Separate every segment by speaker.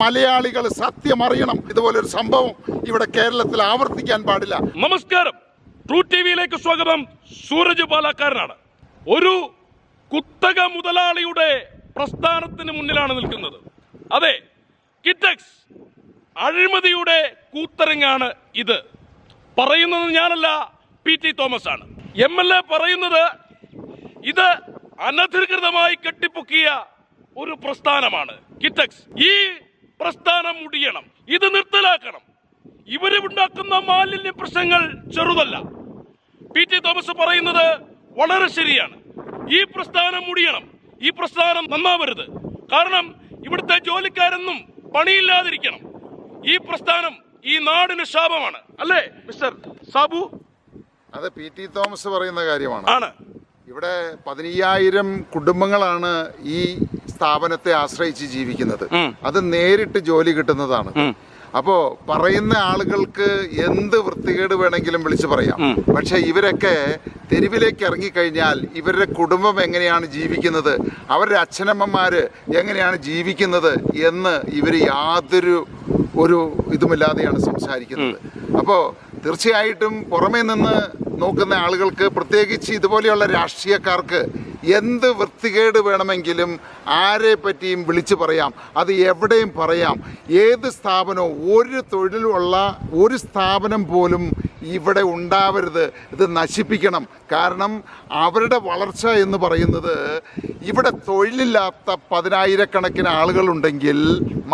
Speaker 1: മലയാളികൾ സത്യം അറിയണം. ഇതുപോലൊരു സംഭവം ഇവിടെ കേരളത്തിൽ ആവർത്തിക്കാൻ പാടില്ല.
Speaker 2: നമസ്കാരം, ട്രൂ ടിവിയിലേക്ക് സ്വാഗതം. സൂരജ് പാലക്കാരനാണ്. ഒരു കുത്തക മുതലാളിയുടെ പ്രസ്ഥാനത്തിന് മുന്നിലാണ് നിൽക്കുന്നത്. അതെ, കിറ്റക്സ് അഴിമതിയുടെ കൂത്തരങ്ങാണ് ഇത്. പറയുന്നത് ഞാനല്ല, PT തോമസ് ആണ്. MLA പറയുന്നത് ഇത് അനധികൃതമായി കെട്ടിപ്പൊക്കിയ ഒരു പ്രസ്ഥാനമാണ് കിറ്റക്സ്. ഈ പ്രസ്ഥാനം മുടിയണം, ഇത് നിർത്തലാക്കണം. ഇവരുണ്ടാക്കുന്ന മാലിന്യ പ്രശ്നങ്ങൾ ചെറുതല്ല. PT തോമസ് പറയുന്നത് വളരെ ശരിയാണ്. ഈ പ്രസ്ഥാനം മുടിയണം, ഈ പ്രസ്ഥാനം നന്നാവരുത്. കാരണം ഇവിടുത്തെ ജോലിക്കാരൊന്നും പണിയില്ലാതിരിക്കണം. ഈ പ്രസ്ഥാനം ഈ നാടിന് ശാപമാണ്, അല്ലേ മിസ്റ്റർ സാബു?
Speaker 1: അത് PT തോമസ് പറയുന്ന കാര്യമാണ്.
Speaker 2: ആണ്.
Speaker 1: ഇവിടെ 15,000 കുടുംബങ്ങളാണ് ഈ സ്ഥാപനത്തെ ആശ്രയിച്ച് ജീവിക്കുന്നത്. അത് നേരിട്ട് ജോലി കിട്ടുന്നതാണ്. അപ്പോ പറയുന്ന ആളുകൾക്ക് എന്ത് വൃത്തികേട് വേണമെങ്കിലും വിളിച്ചു പറയാം. പക്ഷെ ഇവരൊക്കെ തെരുവിലേക്ക് ഇറങ്ങിക്കഴിഞ്ഞാൽ ഇവരുടെ കുടുംബം എങ്ങനെയാണ് ജീവിക്കുന്നത്, അവരുടെ അച്ഛനമ്മമാര് എങ്ങനെയാണ് ജീവിക്കുന്നത് എന്ന് ഇവർ യാതൊരു ഇതുമില്ലാതെയാണ് സംസാരിക്കുന്നത്. അപ്പോൾ തീർച്ചയായിട്ടും പുറമേ നിന്ന് നോക്കുന്ന ആളുകൾക്ക്, പ്രത്യേകിച്ച് ഇതുപോലെയുള്ള രാഷ്ട്രീയക്കാർക്ക് എന്ത് വൃത്തികേട് വേണമെങ്കിലും ആരെ പറ്റിയും വിളിച്ചു പറയാം. അത് എവിടെയും പറയാം. ഏത് സ്ഥാപനവും, ഒരു തൊഴിലുള്ള ഒരു സ്ഥാപനം പോലും ഇവിടെ ഉണ്ടാവരുത്. ഇത് നശിപ്പിക്കണം. കാരണം അവരുടെ വളർച്ച എന്ന് പറയുന്നത്, ഇവിടെ തൊഴിലില്ലാത്ത 10,000-കണക്കിന് ആളുകളുണ്ടെങ്കിൽ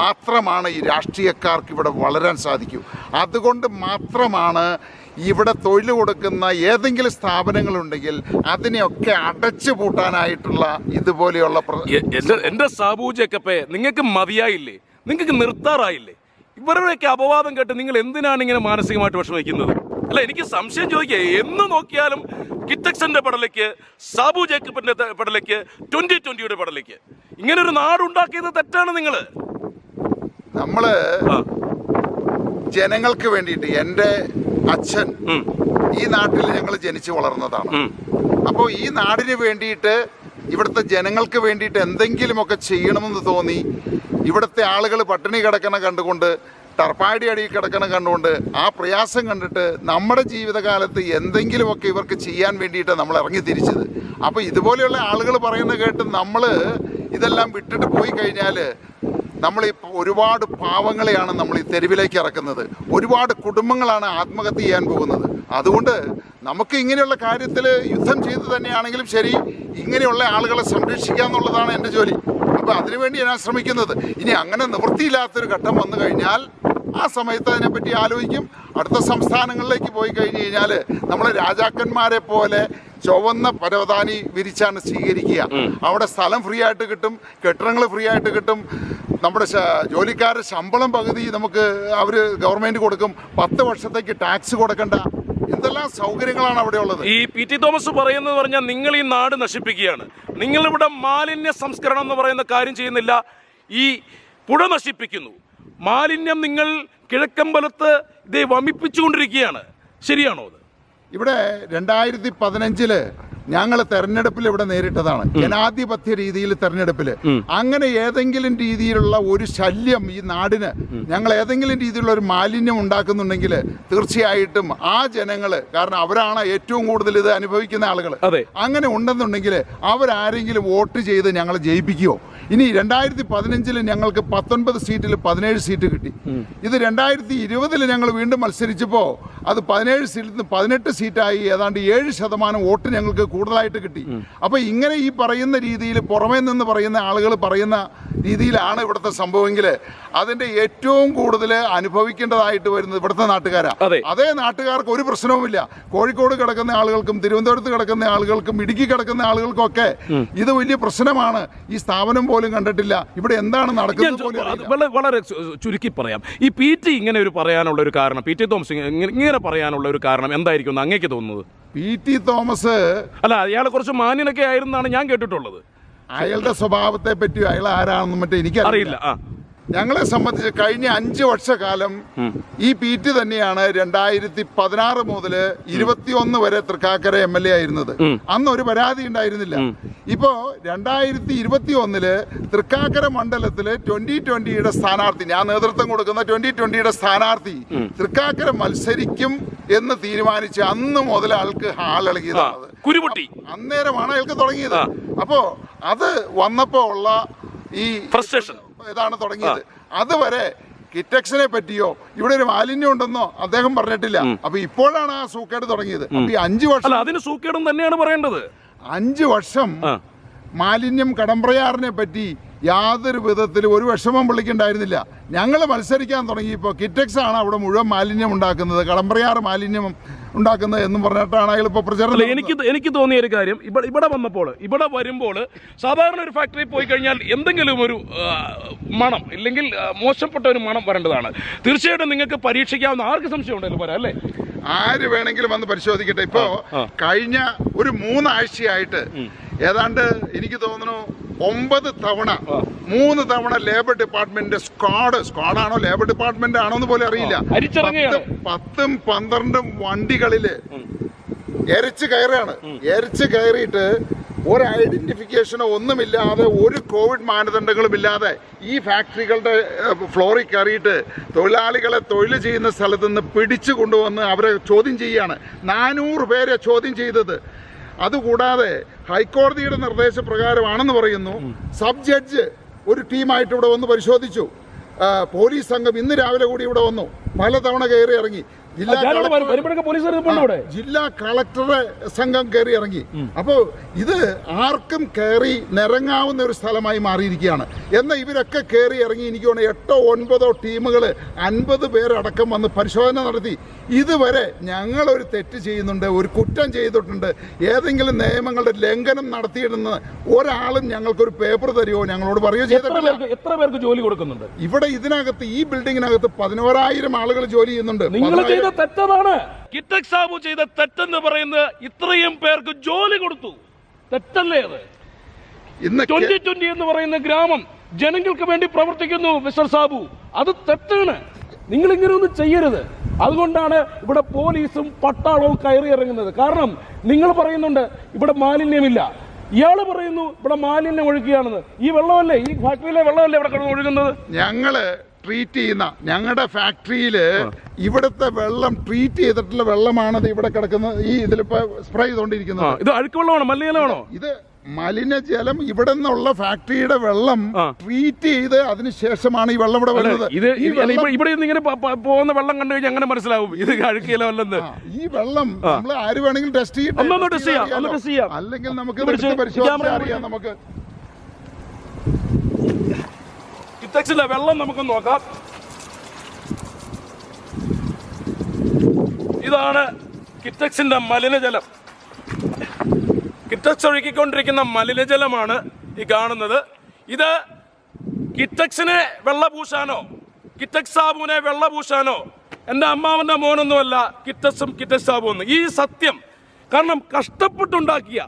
Speaker 1: മാത്രമാണ് ഈ രാഷ്ട്രീയക്കാർക്ക് ഇവിടെ വളരാൻ സാധിക്കൂ. അതുകൊണ്ട് മാത്രമാണ് ഇവിടെ തൊഴിൽ കൊടുക്കുന്ന ഏതെങ്കിലും സ്ഥാപനങ്ങളുണ്ടെങ്കിൽ അതിനെയൊക്കെ അടച്ചു പൂട്ടാനായിട്ടുള്ള ഇതുപോലെയുള്ള
Speaker 2: എന്റെ സാബു ജേക്കപ്പേ, നിങ്ങൾക്ക് മതിയായില്ലേ? നിങ്ങൾക്ക് നിർത്താറായില്ലേ? ഇവരുടെയൊക്കെ അപവാദം കേട്ട് നിങ്ങൾ എന്തിനാണ് ഇങ്ങനെ മാനസികമായിട്ട് വിഷമിക്കുന്നത്? അല്ല, എനിക്ക് സംശയം ചോദിക്കുക. എന്ന് നോക്കിയാലും കിറ്റക്സിന്റെ പടലേക്ക്, സാബു ജേക്കബിന്റെ പടലേക്ക്, 2020യുടെ പടലേക്ക്, ഇങ്ങനെ ഒരു നാടുണ്ടാക്കിയത് തെറ്റാണ്.
Speaker 1: നമ്മള് ജനങ്ങൾക്ക് വേണ്ടിയിട്ട്, എൻ്റെ അച്ഛൻ ഈ നാട്ടിൽ ഞങ്ങൾ ജനിച്ചു വളർന്നതാണ്. അപ്പോൾ ഈ നാടിന് വേണ്ടിയിട്ട്, ഇവിടുത്തെ ജനങ്ങൾക്ക് വേണ്ടിയിട്ട് എന്തെങ്കിലുമൊക്കെ ചെയ്യണമെന്ന് തോന്നി. ഇവിടുത്തെ ആളുകൾ പട്ടിണി കിടക്കണ കണ്ടുകൊണ്ട്, ടർപ്പാടി അടി കിടക്കണ കണ്ടുകൊണ്ട്, ആ പ്രയാസം കണ്ടിട്ട് നമ്മുടെ ജീവിതകാലത്ത് എന്തെങ്കിലുമൊക്കെ ഇവർക്ക് ചെയ്യാൻ വേണ്ടിയിട്ട് നമ്മൾ ഇറങ്ങി തിരിച്ചത്. അപ്പോൾ ഇതുപോലെയുള്ള ആളുകൾ പറയുന്നത് കേട്ട് നമ്മൾ ഇതെല്ലാം വിട്ടിട്ട് പോയി കഴിഞ്ഞാൽ നമ്മൾ ഒരുപാട് പാവങ്ങളെയാണ് നമ്മൾ ഈ തെരുവിലേക്ക് ഇറക്കുന്നത്. ഒരുപാട് കുടുംബങ്ങളാണ് ആത്മഹത്യ ചെയ്യാൻ പോകുന്നത്. അതുകൊണ്ട് നമുക്ക് ഇങ്ങനെയുള്ള കാര്യത്തിൽ യുദ്ധം ചെയ്ത് തന്നെയാണെങ്കിലും ശരി, ഇങ്ങനെയുള്ള ആളുകളെ സംരക്ഷിക്കുക എന്നുള്ളതാണ് എൻ്റെ ജോലി. അപ്പോൾ അതിനുവേണ്ടി ഞാൻ ശ്രമിക്കുന്നത്. ഇനി അങ്ങനെ നിവൃത്തിയില്ലാത്തൊരു ഘട്ടം വന്നു കഴിഞ്ഞാൽ ആ സമയത്ത് അതിനെപ്പറ്റി ആലോചിക്കും. അടുത്ത സംസ്ഥാനങ്ങളിലേക്ക് പോയി കഴിഞ്ഞ് കഴിഞ്ഞാൽ നമ്മൾ രാജാക്കന്മാരെ പോലെ ചുവന്ന പരവതാനി വിരിച്ചാണ് സ്വീകരിക്കുക. അവിടെ സ്ഥലം ഫ്രീ ആയിട്ട് കിട്ടും, കെട്ടിടങ്ങൾ ഫ്രീ ആയിട്ട് കിട്ടും, നമ്മുടെ ജോലിക്കാരുടെ ശമ്പളം പകുതി നമുക്ക് അവർ ഗവൺമെൻറ് കൊടുക്കും, 10 വർഷത്തേക്ക് ടാക്സ് കൊടുക്കണ്ട. എന്തെല്ലാം സൗകര്യങ്ങളാണ് അവിടെ ഉള്ളത്.
Speaker 2: ഈ PT തോമസ് പറയുന്നത് പറഞ്ഞാൽ നിങ്ങൾ ഈ നാട് നശിപ്പിക്കുകയാണ്. നിങ്ങളിവിടെ മാലിന്യ സംസ്കരണം എന്ന് പറയുന്ന കാര്യം ചെയ്യുന്നില്ല, ഈ പുഴ നശിപ്പിക്കുന്നു. മാലിന്യം നിങ്ങൾ കിഴക്കമ്പലത്ത് ഇത് വമിപ്പിച്ചുകൊണ്ടിരിക്കുകയാണ്. ശരിയാണോ അത്?
Speaker 1: ഇവിടെ 2015 ഞങ്ങൾ തെരഞ്ഞെടുപ്പിൽ ഇവിടെ നേരിട്ടതാണ്. ജനാധിപത്യ രീതിയിൽ തെരഞ്ഞെടുപ്പിൽ അങ്ങനെ ഏതെങ്കിലും രീതിയിലുള്ള ഒരു ശല്യം ഈ നാടിന്, ഞങ്ങൾ ഏതെങ്കിലും രീതിയിലുള്ള ഒരു മാലിന്യം ഉണ്ടാക്കുന്നുണ്ടെങ്കിൽ തീർച്ചയായിട്ടും ആ ജനങ്ങൾ, കാരണം അവരാണ് ഏറ്റവും കൂടുതൽ ഇത് അനുഭവിക്കുന്ന ആളുകൾ, അങ്ങനെ ഉണ്ടെന്നുണ്ടെങ്കിൽ അവരാരെങ്കിലും വോട്ട് ചെയ്ത് ഞങ്ങളെ ജയിപ്പിക്കുമോ? ഇനി 2015 ഞങ്ങൾക്ക് 19 സീറ്റിൽ 17 സീറ്റ് കിട്ടി. ഇത് 2020 ഞങ്ങൾ വീണ്ടും മത്സരിച്ചപ്പോൾ അത് 17 സീറ്റിൽ നിന്ന് 18 സീറ്റായി. ഏതാണ്ട് 7% വോട്ട് ഞങ്ങൾക്ക് കൂടുതലായിട്ട് കിട്ടി. അപ്പോൾ ഇങ്ങനെ ഈ പറയുന്ന രീതിയിൽ, പുറമേ നിന്ന് പറയുന്ന ആളുകൾ പറയുന്ന രീതിയിലാണ് ഇവിടുത്തെ സംഭവമെങ്കിൽ അതിൻ്റെ ഏറ്റവും കൂടുതൽ അനുഭവിക്കേണ്ടതായിട്ട് വരുന്നത് ഇവിടുത്തെ നാട്ടുകാരാണ്. അതേ നാട്ടുകാർക്ക് ഒരു പ്രശ്നവുമില്ല. കോഴിക്കോട് കിടക്കുന്ന ആളുകൾക്കും, തിരുവനന്തപുരത്ത് കിടക്കുന്ന ആളുകൾക്കും, ഇടുക്കി കിടക്കുന്ന ആളുകൾക്കൊക്കെ ഇത് വലിയ പ്രശ്നമാണ്. ഈ സ്ഥാപനം പോലും കണ്ടിട്ടില്ല, ഇവിടെ എന്താണ് നടക്കുന്നത്.
Speaker 2: വളരെ ചുരുക്കി പറയാം, ഈ PT ഇങ്ങനെ ഒരു പറയാനുള്ള ഒരു കാരണം, PT തോമസ് ഇങ്ങനെ പറയാനുള്ള ഒരു കാരണം എന്തായിരിക്കും അങ്ങേക്ക് തോന്നുന്നത്?
Speaker 1: PT തോമസ്
Speaker 2: അല്ല, അയാളെ കുറച്ച് മാന്യനൊക്കെ ആയിരുന്നാണ് ഞാൻ കേട്ടിട്ടുള്ളത്.
Speaker 1: അയാളുടെ സ്വഭാവത്തെ പറ്റി, അയാൾ ആരാണെന്നും മറ്റേ എനിക്കറിയില്ല. ഞങ്ങളെ സംബന്ധിച്ച് കഴിഞ്ഞ 5 വർഷക്കാലം ഈ പീറ്റ് തന്നെയാണ് 2016 മുതൽ 21 വരെ തൃക്കാക്കര MLA ആയിരുന്നത്. അന്ന് ഒരു പരാതി ഉണ്ടായിരുന്നില്ല. ഇപ്പോ 2021 തൃക്കാക്കര മണ്ഡലത്തില് 2020 സ്ഥാനാർത്ഥി, ഞാൻ നേതൃത്വം കൊടുക്കുന്ന 2020 സ്ഥാനാർത്ഥി തൃക്കാക്കര മത്സരിക്കും എന്ന് തീരുമാനിച്ച് അന്ന് മുതൽ ആൾക്ക് ഹാളിളകിയതാണ്.
Speaker 2: കുരുപൊട്ടി
Speaker 1: അന്നേരമാണ് അയാൾക്ക് തുടങ്ങിയത്. അപ്പോ അത് വന്നപ്പോ ഉള്ള ഈ
Speaker 2: ഫ്രസ്ട്രേഷൻ
Speaker 1: ഇതാണ് തുടങ്ങിയത്. അതുവരെ കിറ്റക്സിനെ പറ്റിയോ ഇവിടെ ഒരു മാലിന്യം ഉണ്ടെന്നോ അദ്ദേഹം പറഞ്ഞിട്ടില്ല. അപ്പൊ ഇപ്പോഴാണ് ആ സൂക്കേട് തുടങ്ങിയത്. അപ്പൊ ഈ 5 വർഷം,
Speaker 2: അതിന് സൂക്കേടും തന്നെയാണ് പറയേണ്ടത്.
Speaker 1: 5 വർഷം മാലിന്യം കടമ്പ്രയാറിനെ പറ്റി യാതൊരു വിധത്തിൽ ഒരു വിഷമം പുള്ളിക്കുണ്ടായിരുന്നില്ല. ഞങ്ങൾ മത്സരിക്കാൻ തുടങ്ങിയപ്പോൾ കിറ്റക്സ് ആണ് അവിടെ മുഴുവൻ മാലിന്യം ഉണ്ടാക്കുന്നത്, കടമ്പ്രയാർ മാലിന്യം ഉണ്ടാക്കുന്നത് എന്നും പറഞ്ഞിട്ടാണ് അയാൾ ഇപ്പോൾ പ്രചരണം.
Speaker 2: എനിക്ക് തോന്നിയ ഒരു കാര്യം, ഇവിടെ വരുമ്പോൾ സാധാരണ ഒരു ഫാക്ടറി പോയി കഴിഞ്ഞാൽ എന്തെങ്കിലും ഒരു മണം ഇല്ലെങ്കിൽ മോശപ്പെട്ട ഒരു മണം വരേണ്ടതാണ്. തീർച്ചയായിട്ടും നിങ്ങൾക്ക് പരീക്ഷിക്കാവുന്ന, ആർക്ക് സംശയം ഉണ്ടല്ലോ പറയാം അല്ലേ?
Speaker 1: ആര് വേണമെങ്കിലും വന്ന് പരിശോധിക്കട്ടെ. ഇപ്പോ കഴിഞ്ഞ ഒരു 3 ആഴ്ചയായിട്ട് ഏതാണ്ട് എനിക്ക് തോന്നുന്നു 9 തവണ 3 തവണ ലേബർ ഡിപ്പാർട്ട്മെന്റ് സ്ക്വാഡാണോ ലേബർ ഡിപ്പാർട്ട്മെന്റ് ആണോ എന്ന് പോലും അറിയില്ല, 10ഉം 12ഉം വണ്ടികളില് എരച്ച് കയറിയിട്ട് ഒരു ഐഡന്റിഫിക്കേഷനോ ഒന്നുമില്ലാതെ, ഒരു കോവിഡ് മാനദണ്ഡങ്ങളും ഇല്ലാതെ ഈ ഫാക്ടറികളുടെ ഫ്ലോറിൽ കയറിയിട്ട് തൊഴിലാളികളെ തൊഴിൽ ചെയ്യുന്ന സ്ഥലത്ത് നിന്ന് പിടിച്ചു കൊണ്ടുവന്ന് അവരെ ചോദ്യം ചെയ്യുകയാണ്. 400 പേരെ ചോദ്യം ചെയ്തത്. അതുകൂടാതെ ഹൈക്കോടതിയുടെ നിർദ്ദേശപ്രകാരമാണെന്ന് പറയുന്നു. സബ് ജഡ്ജ് ഒരു ടീമായിട്ട് ഇവിടെ വന്ന് പരിശോധിച്ചു. പോലീസ് സംഘം ഇന്ന് രാവിലെ കൂടി ഇവിടെ വന്നു, പലതവണ കയറി ഇറങ്ങി. ജില്ലാ കളക്ടറുടെ സംഘം കയറി ഇറങ്ങി. അപ്പോ ഇത് ആർക്കും കയറി നിറങ്ങാവുന്ന ഒരു സ്ഥലമായി മാറിയിരിക്കുകയാണ്. എന്നാൽ ഇവരൊക്കെ കയറി ഇറങ്ങി എനിക്ക് തോന്നുന്നു 8 9 ടീമുകൾ 50 പേരടക്കം വന്ന് പരിശോധന നടത്തി. ഇതുവരെ ഞങ്ങളൊരു തെറ്റ് ചെയ്യുന്നുണ്ട്, ഒരു കുറ്റം ചെയ്തിട്ടുണ്ട്, ഏതെങ്കിലും നിയമങ്ങളുടെ ലംഘനം നടത്തിയിടുന്ന ഒരാളും ഞങ്ങൾക്കൊരു പേപ്പർ തരുമോ ഞങ്ങളോട് പറയുകയോ ചെയ്തിട്ടില്ല.
Speaker 2: എത്ര പേർക്ക് ജോലി കൊടുക്കുന്നുണ്ട്?
Speaker 1: ഇവിടെ ഇതിനകത്ത് ഈ ബിൽഡിങ്ങിനകത്ത് 11,000 ആളുകൾ ജോലി ചെയ്യുന്നുണ്ട്.
Speaker 2: തെറ്റതാണ് കിറ്റക്സ് സാബു ചെയ്ത തെറ്റെന്ന് പറയുന്നത്. ഇത്രയും പേർക്ക് ജോലി കൊടുത്തു, തെറ്റല്ലേ അത്?
Speaker 1: ഇന്ന്
Speaker 2: 2020 എന്ന് പറയുന്ന ഗ്രാമം ജനങ്ങൾക്ക് വേണ്ടി പ്രവർത്തിക്കുന്നു മിസ്റ്റർ സാബു, അത് തെറ്റാണ്. നിങ്ങൾ ഇങ്ങനെ ഒന്നും ചെയ്യരുത്. അതുകൊണ്ടാണ് ഇവിടെ പോലീസും പട്ടാളവും കയറി ഇറങ്ങുന്നത്. കാരണം നിങ്ങൾ പറയുന്നുണ്ട് ഇവിടെ മാലിന്യമില്ല, ഇയാള് പറയുന്നു ഇവിടെ മാലിന്യം ഒഴുക്കുകയാണെന്ന്. ഈ വെള്ളമല്ലേ, ഈ ഫാക്ടറിയിലെ വെള്ളമല്ലേ ഇവിടെ കിടന്ന് ഒഴുകുന്നത്?
Speaker 1: ഞങ്ങള് ട്രീറ്റ് ചെയ്യുന്ന ഞങ്ങളുടെ ഫാക്ടറിയില് ഇവിടുത്തെ വെള്ളം ട്രീറ്റ് ചെയ്തിട്ടുള്ള വെള്ളമാണത് ഇവിടെ കിടക്കുന്നത്. ഈ ഇതിലിപ്പോ സ്പ്രേ ചെയ്തോണ്ടിരിക്കുന്നത്
Speaker 2: ഇത് അഴുക്ക് വെള്ളമാണോ മലിനജലമാണോ?
Speaker 1: ഇത് മലിനജലം. ഇവിടെ നിന്നുള്ള ഫാക്ടറിയുടെ വെള്ളം ട്രീറ്റ് ചെയ്ത് അതിനുശേഷമാണ് ഈ വെള്ളം ഇവിടെ വരുന്നത്.
Speaker 2: ഇവിടെ ഇങ്ങനെ പോകുന്ന വെള്ളം കണ്ടു കഴിഞ്ഞാൽ അങ്ങനെ മനസ്സിലാവും ഇത് അഴുക്കിയല്ലെന്ന്.
Speaker 1: ഈ വെള്ളം നമ്മൾ ആര് വേണമെങ്കിലും ടെസ്റ്റ് ചെയ്യാം, അല്ലെങ്കിൽ നമുക്ക് പരിശോധിക്കാൻ നമുക്ക്
Speaker 2: കിറ്റക്സിലെ വെള്ളം നമുക്ക് നോക്കാം. ഇതാണ് കിറ്റക്സിന്റെ മലിനജലം. കിറ്റക്സ് ഒഴുകിക്കൊണ്ടിരിക്കുന്ന മലിനജലമാണ് ഈ കാണുന്നത്. ഇത് കിറ്റക്സിനെ വെള്ളപൂശാനോ കിറ്റക്സ് സാബുവിനെ വെള്ളപൂശാനോ എൻ്റെ അമ്മാവൻ്റെ മോനൊന്നുമല്ല കിറ്റക്സ് സാബു എന്ന്. ഈ സത്യം കാരണം കഷ്ടപ്പെട്ടുണ്ടാക്കിയ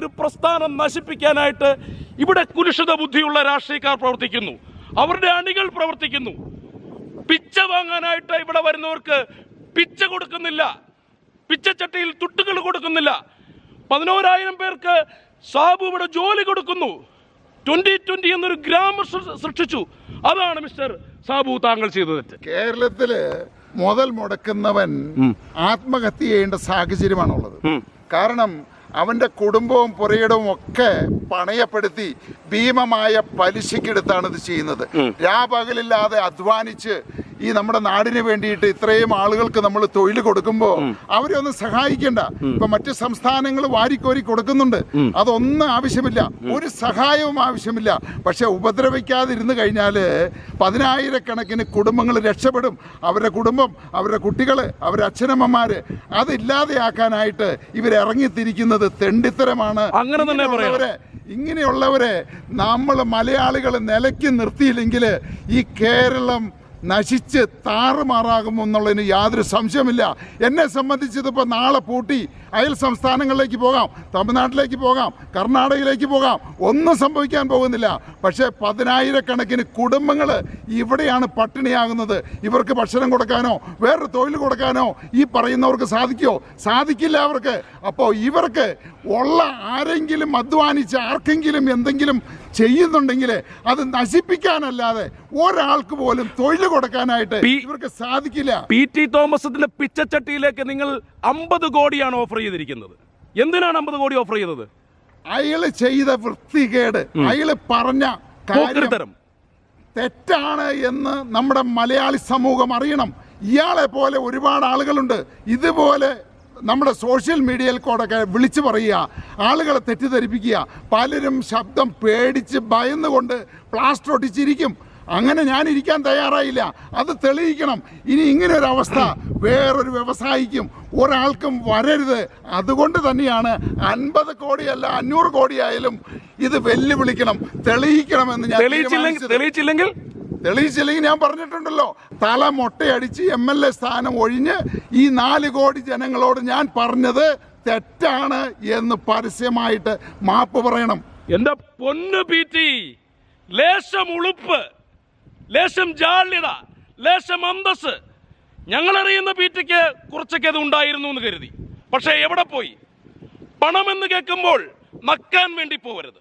Speaker 2: ഒരു പ്രസ്ഥാനം നശിപ്പിക്കാനായിട്ട് ഇവിടെ കുലുഷിത ബുദ്ധിയുള്ള രാഷ്ട്രീയക്കാർ പ്രവർത്തിക്കുന്നു, അവരുടെ അണികൾ പ്രവർത്തിക്കുന്നു. പിച്ച വാങ്ങാനായിട്ട് ഇവിടെ വരുന്നവർക്ക് പിച്ച കൊടുക്കുന്നില്ല, പിച്ചച്ചട്ടിയിൽ തുട്ടുകൾ കൊടുക്കുന്നില്ല. 11,000 പേർക്ക് സാബു ഇവിടെ ജോലി കൊടുക്കുന്നു. 2020 എന്നൊരു ഗ്രാമം സൃഷ്ടിച്ചു. അതാണ് മിസ്റ്റർ സാബു താങ്കൾ ചെയ്തത്.
Speaker 1: കേരളത്തില് മുതൽ മുടക്കുന്നവൻ ആത്മഹത്യ ചെയ്യേണ്ട സാഹചര്യമാണുള്ളത്. കാരണം അവന്റെ കുടുംബവും പുരയിടവും ഒക്കെ പണയപ്പെടുത്തി ഭീമമായ പലിശക്കെടുത്താണ് ഇത് ചെയ്യുന്നത്. രാപകലില്ലാതെ അധ്വാനിച്ച് ഈ നമ്മുടെ നാടിന് വേണ്ടിയിട്ട് ഇത്രയും ആളുകൾക്ക് നമ്മൾ തൊഴിൽ കൊടുക്കുമ്പോൾ അവരെ ഒന്ന് സഹായിക്കണ്ട. ഇപ്പൊ മറ്റു സംസ്ഥാനങ്ങൾ വാരിക്കോരി കൊടുക്കുന്നുണ്ട്, അതൊന്നും ആവശ്യമില്ല, ഒരു സഹായവും ആവശ്യമില്ല. പക്ഷെ ഉപദ്രവിക്കാതിരുന്നു കഴിഞ്ഞാല് 10,000-കണക്കിന് കുടുംബങ്ങൾ രക്ഷപ്പെടും. അവരുടെ കുടുംബം, അവരുടെ കുട്ടികള്, അവരുടെ അച്ഛനമ്മമാര് അതില്ലാതെയാക്കാനായിട്ട് ഇവരിറങ്ങിത്തിരിക്കുന്നത് തെണ്ടിത്തരമാണ്.
Speaker 2: അങ്ങനെ തന്നെ പറയാം.
Speaker 1: ഇങ്ങനെയുള്ളവരെ നമ്മൾ മലയാളികൾ നിലയ്ക്ക് നിർത്തിയില്ലെങ്കിൽ ഈ കേരളം നശിച്ച് താറുമാറാകുമെന്നുള്ളതിന് യാതൊരു സംശയമില്ല. എന്നെ സംബന്ധിച്ച് ഇതിപ്പോൾ നാളെ പൂട്ടി അയൽ സംസ്ഥാനങ്ങളിലേക്ക് പോകാം, തമിഴ്നാട്ടിലേക്ക് പോകാം, കർണാടകയിലേക്ക് പോകാം, ഒന്നും സംഭവിക്കാൻ പോകുന്നില്ല. പക്ഷേ 10,000-കണക്കിന് കുടുംബങ്ങൾ ഇവിടെയാണ് പട്ടിണിയാകുന്നത്. ഇവർക്ക് ഭക്ഷണം കൊടുക്കാനോ വേറൊരു തൊഴിൽ കൊടുക്കാനോ ഈ പറയുന്നവർക്ക് സാധിക്കുമോ? സാധിക്കില്ല അവർക്ക്. അപ്പോൾ ഇവർക്ക് ഉള്ള ആരെങ്കിലും അധ്വാനിച്ച് ആർക്കെങ്കിലും എന്തെങ്കിലും ചെയ്യുന്നുണ്ടെങ്കിൽ അത് നശിപ്പിക്കാനല്ലാതെ ഒരാൾക്ക് പോലും തൊഴിൽ കൊടുക്കാനായിട്ട് ഇവർക്ക് സാധിക്കില്ല.
Speaker 2: PT തോമസിന്റെ പിച്ചച്ചട്ടിയിലേക്ക് നിങ്ങൾ 50 കോടിയാണ് ഓഫർ ചെയ്തിരിക്കുന്നത്. എന്തിനാണ് 50 കോടി ഓഫർ ചെയ്തത്?
Speaker 1: അയാള് ചെയ്ത വൃത്തികേട്, അയാള് പറഞ്ഞ കാര്യം തെറ്റാണ് എന്ന് നമ്മുടെ മലയാളി സമൂഹം അറിയണം. ഇയാളെ പോലെ ഒരുപാട് ആളുകളുണ്ട് ഇതുപോലെ നമ്മുടെ സോഷ്യൽ മീഡിയയിൽ കൂടെ വിളിച്ചു പറയുക, ആളുകളെ തെറ്റിദ്ധരിപ്പിക്കുക. പലരും ശബ്ദം പേടിച്ച് ഭയന്നുകൊണ്ട് പ്ലാസ്റ്റർ ഒട്ടിച്ചിരിക്കും. അങ്ങനെ ഞാൻ ഇരിക്കാൻ തയ്യാറായില്ല. അത് തെളിയിക്കണം. ഇനി ഇങ്ങനെ ഒരു അവസ്ഥ വേറൊരു വ്യവസായിക്കും ഒരാൾക്കും വരരുത്. അതുകൊണ്ട് തന്നെയാണ് 50 കോടിയല്ല 500 കോടിയായാലും ഇത് വെല്ലുവിളിക്കണം, തെളിയിക്കണമെന്ന് ഞാൻ തെളിയിച്ചില്ലെങ്കിൽ ഞാൻ പറഞ്ഞിട്ടുണ്ടല്ലോ, തല മൊട്ടയടിച്ച് MLA സ്ഥാനം ഒഴിഞ്ഞ് ഈ 4 കോടി ജനങ്ങളോട് ഞാൻ പറഞ്ഞത് തെറ്റാണ് എന്ന് പരസ്യമായിട്ട് മാപ്പ് പറയണം.
Speaker 2: എന്റെ പൊന്നു PT, ലേശം ഉളുപ്പ്, ലേശം ജാള്യത, ലേശം അന്തസ് ഞങ്ങളറിയുന്ന PTക്ക് കുറച്ചൊക്കെ അത് ഉണ്ടായിരുന്നു എന്ന് കരുതി. പക്ഷേ എവിടെ പോയി? പണമെന്ന് കേൾക്കുമ്പോൾ നക്കാൻ വേണ്ടി പോവരുത്.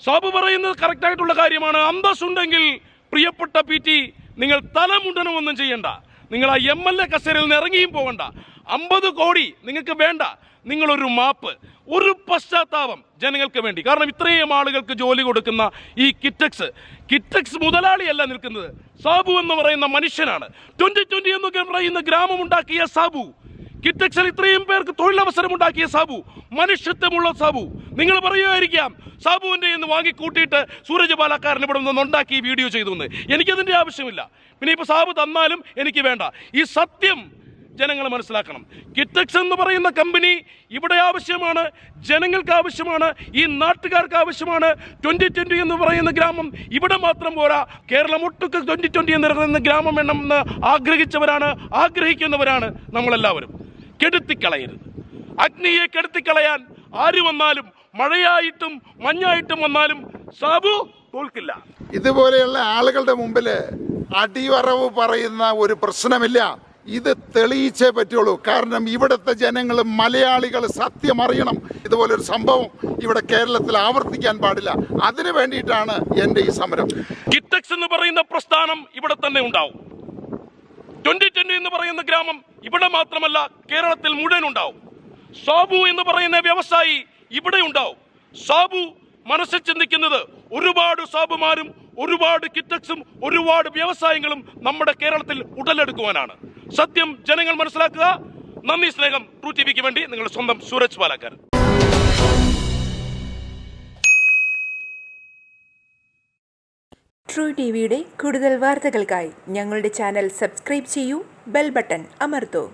Speaker 2: സാബു പറയുന്നത് കറക്റ്റായിട്ടുള്ള കാര്യമാണ്. അന്തസ്സുണ്ടെങ്കിൽ പ്രിയപ്പെട്ട PT, നിങ്ങൾ തലമുണ്ടനമൊന്നും ചെയ്യണ്ട. നിങ്ങൾ ആ MLA കസേരയിൽ നിന്ന് ഇറങ്ങിയും പോകണ്ട. 50 കോടി നിങ്ങൾക്ക് വേണ്ട. നിങ്ങളൊരു മാപ്പ്, ഒരു പശ്ചാത്താപം ജനങ്ങൾക്ക് വേണ്ടി. കാരണം ഇത്രയും ആളുകൾക്ക് ജോലി കൊടുക്കുന്ന ഈ കിറ്റക്സ് മുതലാളിയല്ല നിൽക്കുന്നത്, സാബു എന്ന് പറയുന്ന മനുഷ്യനാണ്. 2020 എന്നൊക്കെ പറയുന്ന ഗ്രാമം ഉണ്ടാക്കിയ സാബു, കിറ്റക്സിൽ ഇത്രയും പേർക്ക് തൊഴിലവസരം ഉണ്ടാക്കിയ സാബു, മനുഷ്യത്വമുള്ള സാബു. നിങ്ങൾ പറയുമായിരിക്കാം സാബുവിൻ്റെ നിന്ന് വാങ്ങിക്കൂട്ടിയിട്ട് സൂരജ് പാലക്കാരൻ ഇവിടെ നിന്ന് ഉണ്ടാക്കി വീഡിയോ ചെയ്തു എന്ന്. എനിക്കതിൻ്റെ ആവശ്യമില്ല. പിന്നെ ഇപ്പോൾ സാബു തന്നാലും എനിക്ക് വേണ്ട. ഈ സത്യം ജനങ്ങൾ മനസ്സിലാക്കണം. കിറ്റക്സ് എന്ന് പറയുന്ന കമ്പനി ഇവിടെ ആവശ്യമാണ്, ജനങ്ങൾക്ക് ആവശ്യമാണ്, ഈ നാട്ടുകാർക്ക് ആവശ്യമാണ്. 2020 എന്ന് പറയുന്ന ഗ്രാമം ഇവിടെ മാത്രം പോരാ, കേരളം ഒട്ടുക്ക് 2020 എന്ന് പറയുന്ന ഗ്രാമം വേണമെന്ന് ആഗ്രഹിക്കുന്നവരാണ് നമ്മളെല്ലാവരും. കെടുത്തിക്കളയരുത്. അഗ്നിയെ കെടുത്തിക്കളയാൻ ആര് വന്നാലും, മഴയായിട്ടും മഞ്ഞായിട്ടും വന്നാലും സാബു തോൽക്കില്ല.
Speaker 1: ഇതുപോലെയുള്ള ആളുകളുടെ മുമ്പിൽ അടിവറവ് പറയുന്ന ഒരു പ്രശ്നമില്ല. ഇത് തെളിയിച്ചേ പറ്റുള്ളൂ. കാരണം ഇവിടുത്തെ ജനങ്ങൾ, മലയാളികൾ സത്യം അറിയണം. ഇതുപോലൊരു സംഭവം ഇവിടെ കേരളത്തിൽ ആവർത്തിക്കാൻ പാടില്ല. അതിനു വേണ്ടിയിട്ടാണ് എൻ്റെ ഈ സമരം.
Speaker 2: കിറ്റക്സ് എന്ന് പറയുന്ന പ്രസ്ഥാനം ഇവിടെ തന്നെ ഉണ്ടാവും. 2020 എന്ന് പറയുന്ന ഗ്രാമം ഇവിടെ മാത്രമല്ല, കേരളത്തിൽ മുഴുവൻ ഉണ്ടാവും. സാബു എന്ന് പറയുന്ന വ്യവസായി ഇവിടെ ഉണ്ടാവും. സാബു മനസ്സിൽ ചിന്തിക്കുന്നത് ഒരുപാട് സാബുമാരും ഒരുപാട് കിറ്റക്സും ഒരുപാട് വ്യവസായങ്ങളും നമ്മുടെ കേരളത്തിൽ ഉടലെടുക്കുവാനാണ്. സത്യം ജനങ്ങൾ മനസ്സിലാക്കുക. നന്ദി, സ്നേഹം. ട്രൂ ടിവിക്ക് വേണ്ടി നിങ്ങളുടെ സ്വന്തം സൂരജ് പാലക്കാരൻ.
Speaker 3: ട്രൂ ടിവിയുടെ കൂടുതൽ വാർത്തകൾക്കായി ഞങ്ങളുടെ ചാനൽ സബ്സ്ക്രൈബ് ചെയ്യൂ, ബെൽ ബട്ടൺ അമർത്തൂ.